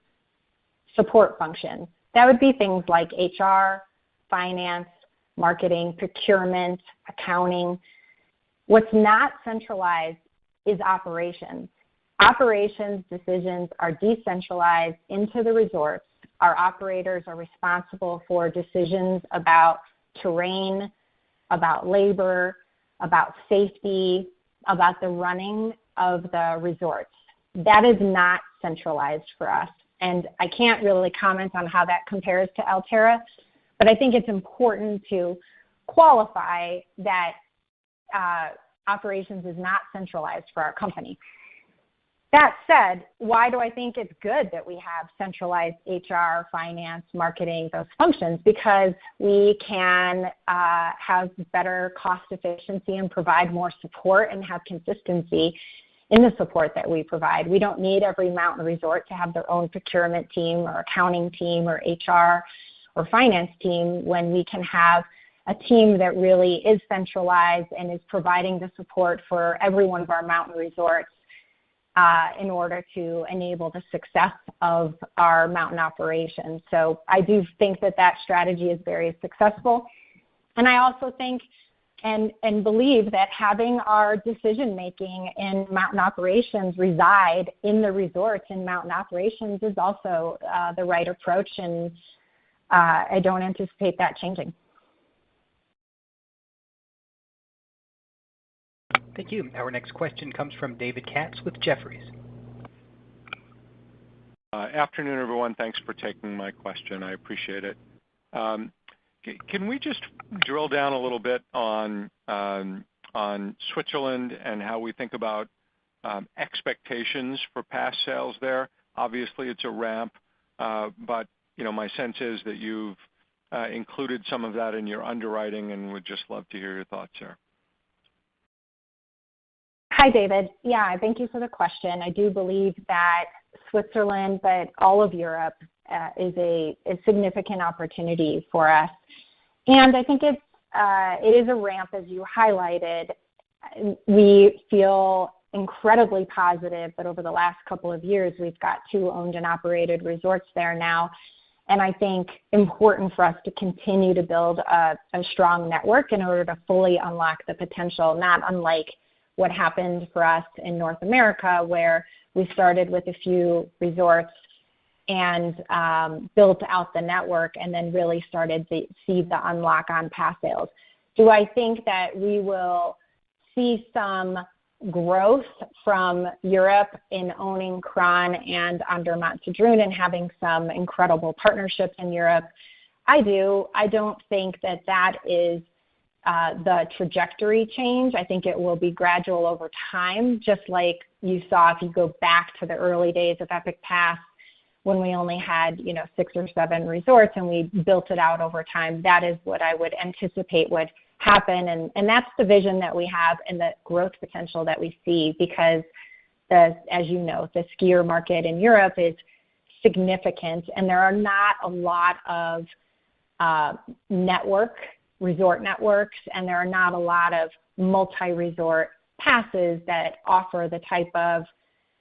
Support functions. That would be things like HR, finance, marketing, procurement, accounting. What's not centralized is operations. Operations decisions are decentralized into the resorts. Our operators are responsible for decisions about terrain, about labor, about safety, about the running of the resorts. That is not centralized for us. And I can't really comment on how that compares to Alterra, but I think it's important to qualify that operations is not centralized for our company. That said, why do I think it's good that we have centralized HR, finance, marketing, those functions? Because we can have better cost efficiency and provide more support and have consistency in the support that we provide. We don't need every mountain resort to have their own procurement team or accounting team or HR or finance team when we can have a team that really is centralized and is providing the support for every one of our mountain resorts in order to enable the success of our mountain operations. So I do think that strategy is very successful. And I also think and believe that having our decision-making in mountain operations reside in the resorts in mountain operations is also the right approach, and I don't anticipate that changing. Thank you. Our next question comes from David Katz with Jefferies. Afternoon, everyone. Thanks for taking my question. I appreciate it. Can we just drill down a little bit on Switzerland and how we think about expectations for past sales there? Obviously, it's a ramp, but my sense is that you've included some of that in your underwriting, and would just love to hear your thoughts there. Hi, David. Yeah, thank you for the question. I do believe that Switzerland, but all of Europe, is a significant opportunity for us. And I think it is a ramp, as you highlighted. We feel incredibly positive that over the last couple of years, we've got 2 owned and operated resorts there now. And I think important for us to continue to build a strong network in order to fully unlock the potential, not unlike what happened for us in North America, where we started with a few resorts and built out the network and then really started to see the unlock on pass sales. Do I think that we will see some growth from Europe in owning Kron and Andermatt-Sedrun and having some incredible partnerships in Europe? I do. I don't think that is the trajectory change. I think it will be gradual over time, just like you saw if you go back to the early days of Epic Pass when we only had 6 or 7 resorts and we built it out over time. That is what I would anticipate would happen, and that's the vision that we have and the growth potential that we see, because as you know, the skier market in Europe is significant, and there are not a lot of resort networks, and there are not a lot of multi-resort passes that offer the type of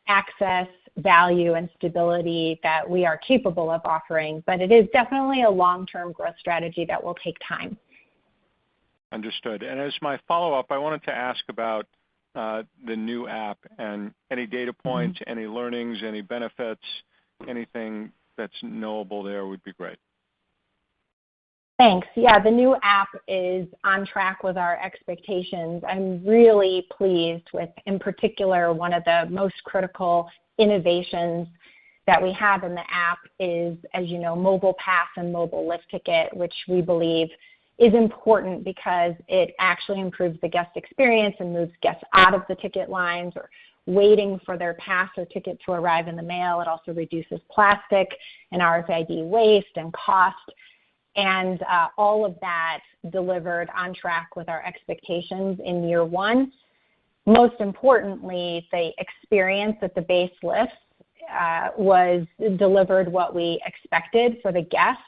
access, value, and stability that we are capable of offering. But it is definitely a long-term growth strategy that will take time. Understood. And as my follow-up, I wanted to ask about the new app and any data points, any learnings, any benefits, anything that's knowable there would be great. Thanks. Yeah, the new app is on track with our expectations. I'm really pleased with, in particular, one of the most critical innovations that we have in the app is, as you know, mobile pass and mobile lift ticket, which we believe is important because it actually improves the guest experience and moves guests out of the ticket lines or waiting for their pass or ticket to arrive in the mail. It also reduces plastic and RFID waste and cost. And all of that delivered on track with our expectations in year one. Most importantly, the experience at the base lifts was delivered what we expected for the guest.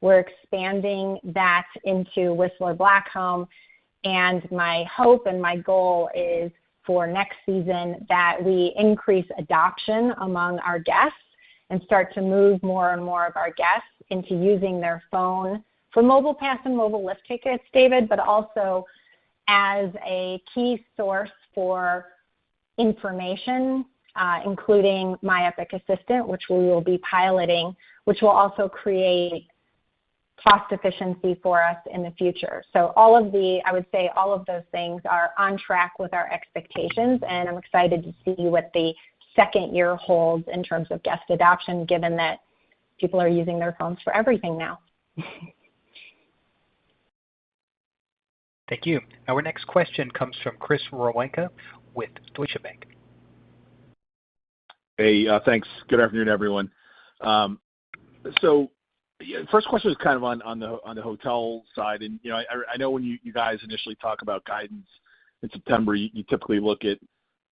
We're expanding that into Whistler Blackcomb, and my hope and my goal is for next season that we increase adoption among our guests and start to move more and more of our guests into using their phone for mobile pass and mobile lift tickets, David, but also as a key source for information, including My Epic Assistant, which we will be piloting, which will also create cost efficiency for us in the future. So I would say all of those things are on track with our expectations, and I'm excited to see what the second year holds in terms of guest adoption, given that people are using their phones for everything now. Thank you. Our next question comes from Chris Woronka with Deutsche Bank. Hey, thanks. Good afternoon, everyone. First question is kind of on the hotel side, and I know when you guys initially talk about guidance in September, you typically look at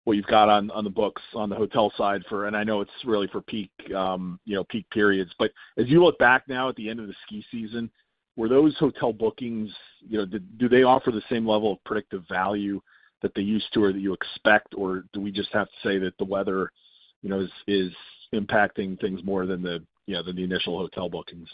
what you've got on the books on the hotel side and I know it's really for peak periods. But as you look back now at the end of the ski season, were those hotel bookings, do they offer the same level of predictive value that they used to or that you expect, or do we just have to say that the weather, is impacting things more than the initial hotel bookings?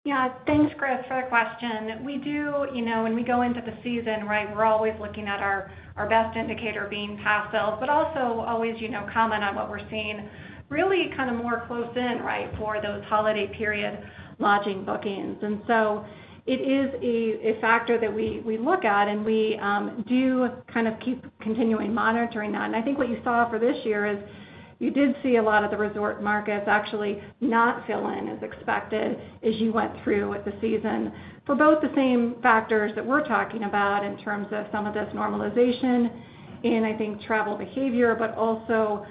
Yeah, thanks, Chris, for the question. We do, when we go into the season, right, we're always looking at our best indicator being pass sales, but also always, comment on what we're seeing really kind of more close in, right, for those holiday period lodging bookings. And so it is a factor that we look at, and we do kind of keep continuing monitoring that. And I think what you saw for this year is you did see a lot of the resort markets actually not fill in as expected as you went through the season for both the same factors that we're talking about in terms of some of this normalization in, I think, travel behavior, but also,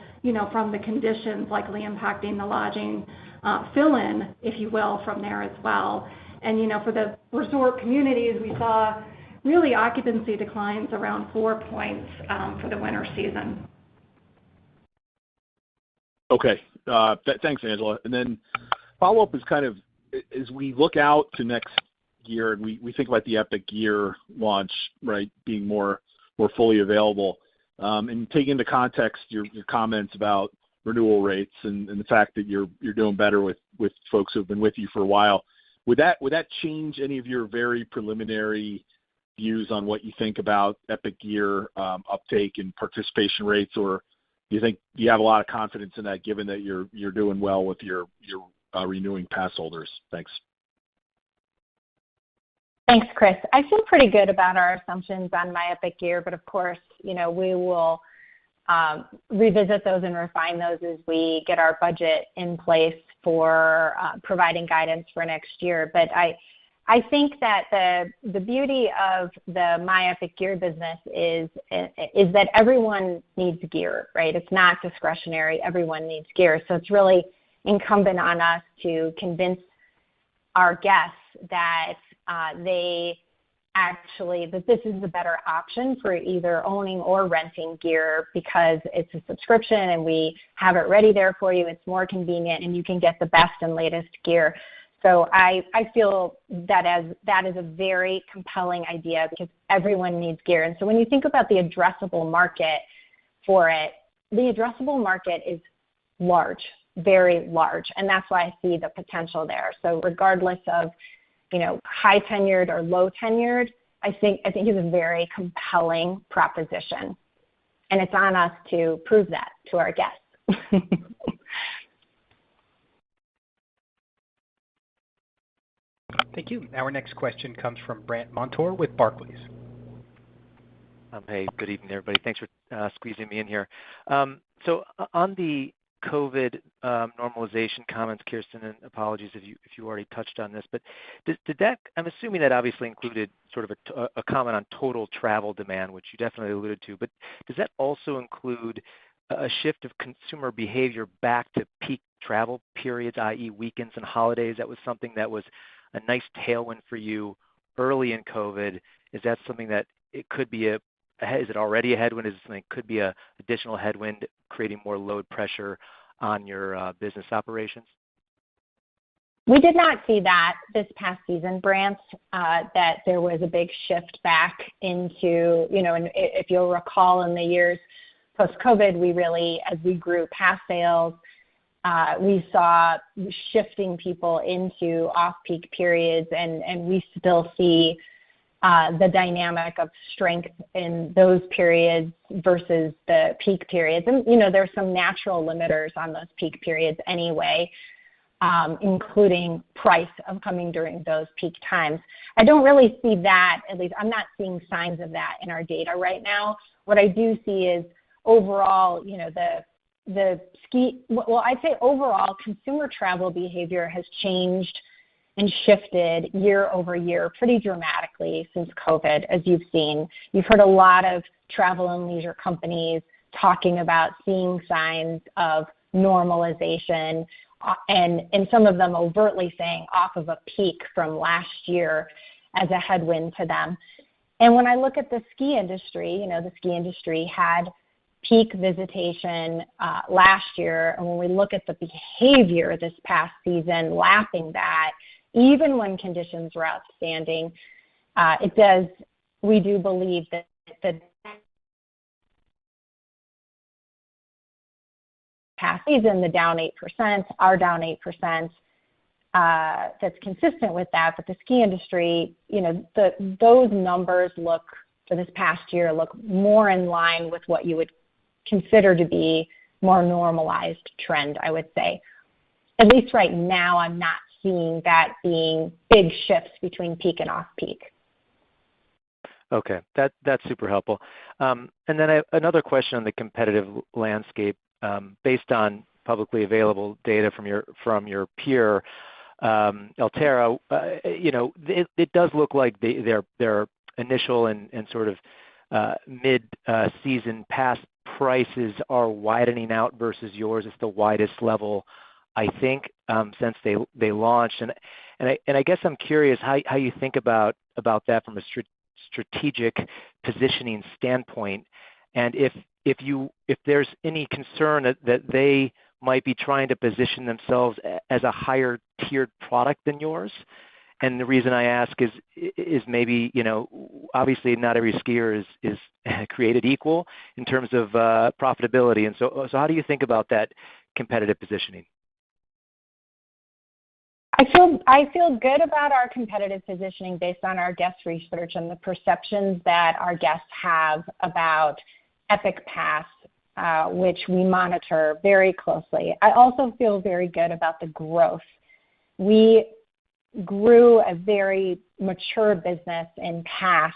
from the conditions likely impacting the lodging fill-in, if you will, from there as well. And, for the resort communities, we saw really occupancy declines around 4 points for the winter season. Okay. Thanks, Angela. And then follow-up is kind of, as we look out to next year and we think about the Epic Gear launch, right, being more fully available, and take into context your comments about renewal rates and the fact that you're doing better with folks who have been with you for a while. Would that change any of your very preliminary views on what you think about Epic Gear uptake and participation rates, or do you have a lot of confidence in that, given that you're doing well with your renewing pass holders? Thanks. Thanks, Chris. I feel pretty good about our assumptions on My Epic Gear, but of course, we will revisit those and refine those as we get our budget in place for providing guidance for next year. But I think that the beauty of the My Epic Gear business is that everyone needs gear, right? It's not discretionary. Everyone needs gear. So it's really incumbent on us to convince our guests that that this is the better option for either owning or renting gear, because it's a subscription and we have it ready there for you. It's more convenient and you can get the best and latest gear. So I feel that is a very compelling idea, because everyone needs gear. And so when you think about the addressable market for it, the addressable market is large, very large, and that's why I see the potential there. So regardless of high tenured or low tenured, I think it's a very compelling proposition, and it's on us to prove that to our guests. Thank you. Our next question comes from Brandt Montour with Barclays. Hey, good evening, everybody. Thanks for squeezing me in here. So on the COVID normalization comments, Kirsten, and apologies if you already touched on this, but did that? I'm assuming that obviously included sort of a comment on total travel demand, which you definitely alluded to, but does that also include a shift of consumer behavior back to peak travel periods, i.e. weekends and holidays? That was something that was a nice tailwind for you early in COVID. Is that something that it could be is it already a headwind? Is it something that could be a additional headwind, creating more load pressure on your business operations? We did not see that this past season, Brant, that there was a big shift back into, and if you'll recall in the years post-COVID, we really, as we grew pass sales, we saw shifting people into off-peak periods, and we still see the dynamic of strength in those periods versus the peak periods. And, there's some natural limiters on those peak periods anyway, including price of coming during those peak times. I don't really see that, at least I'm not seeing signs of that in our data right now. What I do see is overall, I'd say overall consumer travel behavior has changed and shifted year over year pretty dramatically since COVID, as you've seen. You've heard a lot of travel and leisure companies talking about seeing signs of normalization, and some of them overtly saying off of a peak from last year as a headwind to them. And when I look at the ski industry, the ski industry had peak visitation last year, and when we look at the behavior this past season, lapping that, even when conditions were outstanding, we do believe that the past season, the down 8%, are down 8%, that's consistent with that, but the ski industry, those numbers for this past year look more in line with what you would consider to be more normalized trend, I would say. At least right now, I'm not seeing that being big shifts between peak and off-peak. Okay, that's super helpful. And then another question on the competitive landscape, based on publicly available data from your peer, Alterra. It does look like their initial and sort of mid-season pass prices are widening out versus yours. It's the widest level, I think, since they launched. And I guess I'm curious how you think about that from a strategic positioning standpoint, and if there's any concern that they might be trying to position themselves as a higher tiered product than yours. And the reason I ask is maybe, obviously not every skier is created equal in terms of profitability. And so how do you think about that competitive positioning? I feel good about our competitive positioning based on our guest research and the perceptions that our guests have about Epic Pass, which we monitor very closely. I also feel very good about the growth. We grew a very mature business in Pass,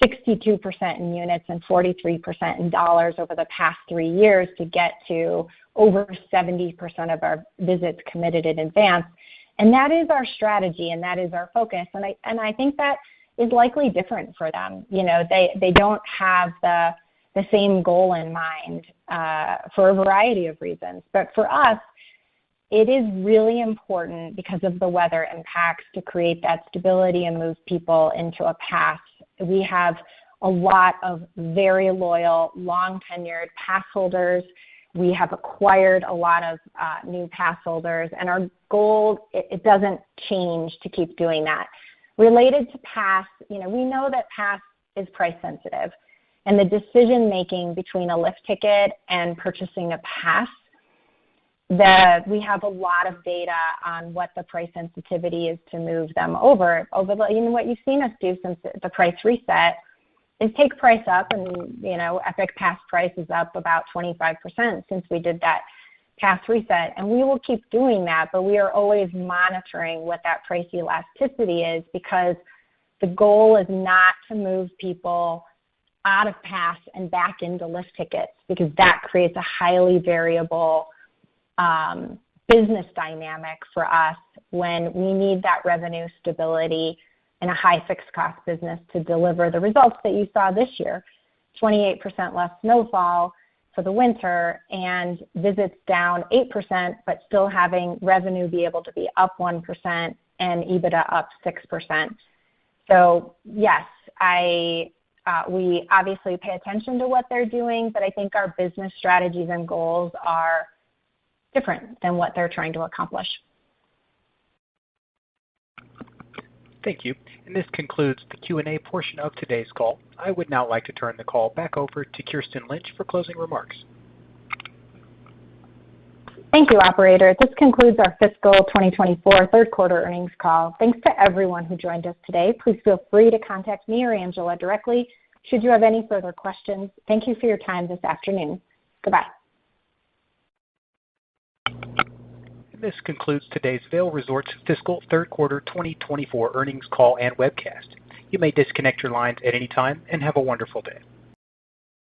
62% in units and 43% in dollars over the past 3 years to get to over 70% of our visits committed in advance. And that is our strategy and that is our focus. And I think that is likely different for them. They don't have the same goal in mind for a variety of reasons. But for us, it is really important because of the weather impacts to create that stability and move people into a pass. We have a lot of very loyal, long-tenured pass holders. We have acquired a lot of new pass holders, and our goal, it doesn't change to keep doing that. Related to pass, we know that pass is price sensitive, and the decision-making between a lift ticket and purchasing a pass, that we have a lot of data on what the price sensitivity is to move them over what you've seen us do since the price reset is take price up, and Epic Pass price is up about 25% since we did that pass reset, and we will keep doing that, but we are always monitoring what that price elasticity is because the goal is not to move people out of pass and back into lift tickets, because that creates a highly variable business dynamic for us when we need that revenue stability in a high fixed cost business to deliver the results that you saw this year. 28% less snowfall for the winter and visits down 8%, but still having revenue be able to be up 1% and EBITDA up 6%. So yes, we obviously pay attention to what they're doing, but I think our business strategies and goals are different than what they're trying to accomplish. Thank you. And this concludes the Q&A portion of today's call. I would now like to turn the call back over to Kirsten Lynch for closing remarks. Thank you, operator. This concludes our fiscal 2024 third quarter earnings call. Thanks to everyone who joined us today. Please feel free to contact me or Angela directly should you have any further questions. Thank you for your time this afternoon. Goodbye. This concludes today's Vail Resorts fiscal third quarter 2024 earnings call and webcast. You may disconnect your lines at any time and have a wonderful day.